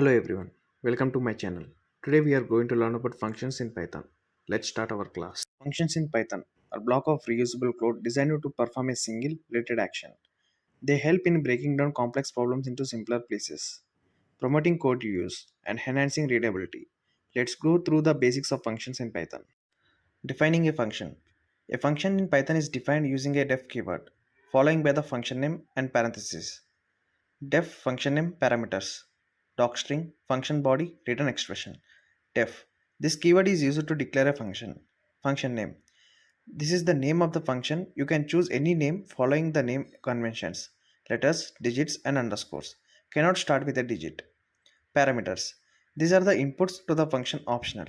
Hello everyone, welcome to my channel. Today we are going to learn about functions in Python. Let's start our class. Functions in Python are block of reusable code designed to perform a single related action. They help in breaking down complex problems into simpler pieces, promoting code reuse, and enhancing readability. Let's go through the basics of functions in Python. Defining a function. A function in Python is defined using a def keyword, following by the function name and parentheses. Def function name parameters. Docstring function body return expression. Def. This keyword is used to declare a function. Function name. This is the name of the function. You can choose any name following the name conventions. Letters, digits, and underscores. Cannot start with a digit. Parameters. These are the inputs to the function optional.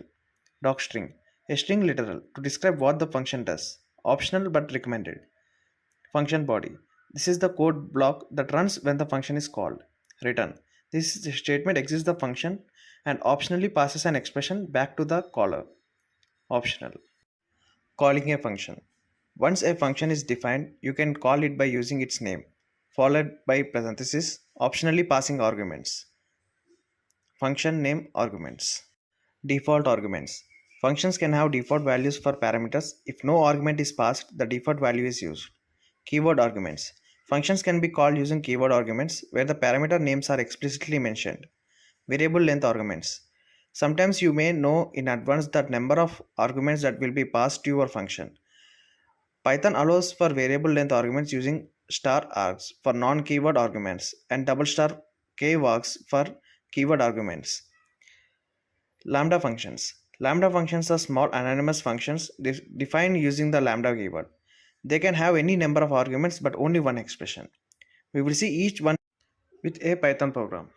Docstring. A string literal to describe what the function does. Optional but recommended. Function body. This is the code block that runs when the function is called. Return. This statement exits the function and optionally passes an expression back to the caller. Optional. Calling a function. Once a function is defined, you can call it by using its name, followed by parentheses, optionally passing arguments. Function name arguments. Default arguments. Functions can have default values for parameters. If no argument is passed, the default value is used. Keyword arguments. Functions can be called using keyword arguments where the parameter names are explicitly mentioned. Variable length arguments. Sometimes you may know in advance the number of arguments that will be passed to your function. Python allows for variable length arguments using star args for non-keyword arguments and double star k args for keyword arguments. Lambda functions. Lambda functions are small anonymous functions defined using the lambda keyword. They can have any number of arguments but only one expression. We will see each one with a Python program.